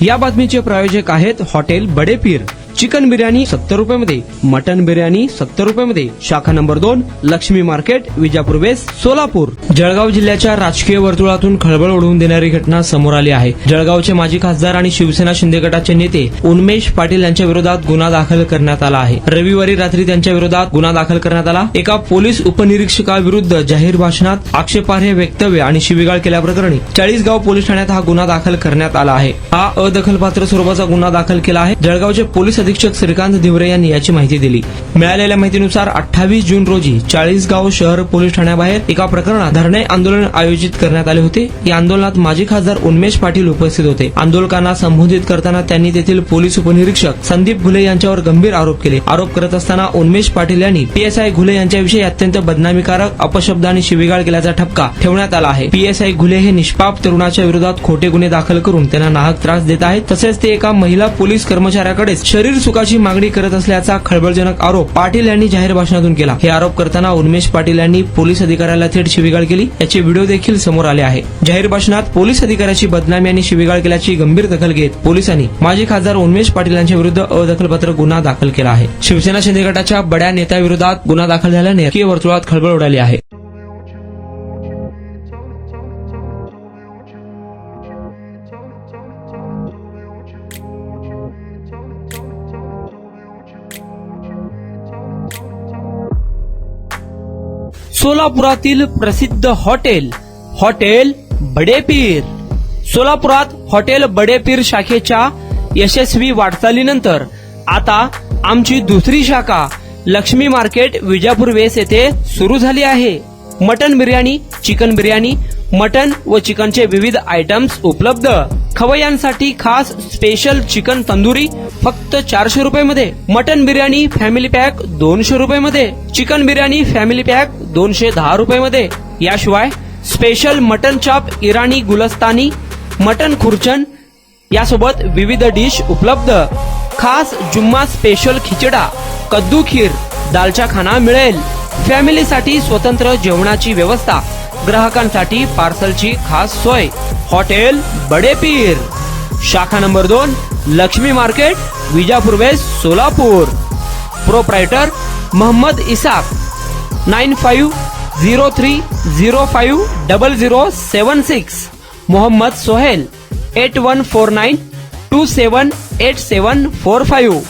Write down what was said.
या बातमीचे प्रायोजक आहेत हॉटेल बडे पीर। चिकन बिर्याणी 70 रुपयामध्ये, मटन बिर्याणी 70 रुपयामध्ये। शाखा number 2, Laxmi market, Vijapur west, Solapur. Jalgaon जिल्ह्याच्या राजकीय वर्तुळातून खळबळ उडवून देणारी घटना समोर आली आहे। जळगावचे माजी खासदार आणि शिवसेना शिंदे गटाचे नेते उन्मेष पाटील यांच्या विरोधात गुन्हा दाखल करण्यात आला आहे। रविवारी रात्री त्यांच्या विरोधात गुन्हा दाखल करण्यात आला। एका पोलीस उपनिरीक्षकाविरुद्ध जाहीर भाषणात आक्षेपार्ह वक्तव्य आणि शिवीगाळ केल्याप्रकरणी चाळीसगाव पोलीस ठाण्यात हा गुन्हा दाखल करण्यात आला आहे। हा अदखलपात्र स्वरूपाचा गुन्हा दाखल केला आहे। जळगावचे पोलीस अधीक्षक श्रीकांत दिवरे यांनी याची माहिती दिली। मिळालेल्या माहितीनुसार 28 जून रोजी चाळीसगाव शहर पोलीस ठाण्याबाहेर एका प्रकरणात धरणे आंदोलन आयोजित करण्यात आले होते। या आंदोलनात माजी खासदार उन्मेष पाटील उपस्थित होते। आंदोलकांना संबोधित करताना त्यांनी तेथील पोलीस उपनिरीक्षक संदीप घुले यांच्यावर गंभीर आरोप केले। आरोप करत असताना उन्मेष पाटील यांनी पीएसआय घुले यांच्याविषयी अत्यंत बदनामीकारक अपशब्द आणि शिवीगाळ केल्याचा ठपका ठेवण्यात आला आहे। पीएसआय घुले हे निष्पाप तरुणाच्या विरोधात खोटे गुन्हे दाखल करून त्यांना नाहक त्रास देत आहेत, तसेच ते एका महिला पोलीस कर्मचाऱ्याकडे शरीर सुखाची मागणी करत असल्याचा खळबळजनक आरोप पाटील यांनी जाहीर भाषणातून केला। हे आरोप करताना उन्मेष पाटील यांनी पोलीस अधिकाऱ्याला थेट शिवीगाळ केली। याचे व्हिडिओ देखील समोर आले आहे। जाहीर भाषणात पोलीस अधिकाऱ्याची बदनामी आणि शिवीगाळ केल्याची गंभीर दखल घेत पोलिसांनी माजी खासदार उन्मेष पाटील यांच्या विरुद्ध अदखलपात्र गुन्हा दाखल केला आहे। शिवसेना शिंदे गटाच्या बड्या नेत्याविरोधात गुन्हा दाखल झाल्याने राजकीय वर्तुळात खळबळ उडाली आहे। सोलापुरातील प्रसिद्ध हॉटेल बडे पीर। सोलापुरात हॉटेल बडे पीर शाखेच्या यशस्वी वाटचालीनंतर आता आमची दुसरी शाखा लक्ष्मी मार्केट, विजापूर वेस्ट येथे सुरू झाली आहे। Mutton biryani, chicken biryani, mutton व चिकनचे विविध आयटम्स उपलब्ध। खवय्यांसाठी खास स्पेशल चिकन तंदुरी फक्त 400 रुपयामध्ये, मटन बिर्याणी फॅमिली पॅक 200 रुपयामध्ये, चिकन बिर्याणी फॅमिली पॅक 210 रुपयामध्ये। याशिवाय स्पेशल मटन चाप, इराणी गुलस्तानी, मटन खुर्चन यासोबत विविध डिश उपलब्ध। खास जुम्मा स्पेशल खिचडा, कद्दू खीर, दालचा खाना मिळेल। फॅमिलीसाठी स्वतंत्र जेवणाची व्यवस्था, ग्राहकांसाठी पार्सलची खास सोय। हॉटेल बडे पीर, शाखा number 2, Laxmi market, Vijapur west, Solapur. Proprietor Mohammed Isaq, 9503050076। Mohammed Sohail, 8149278745।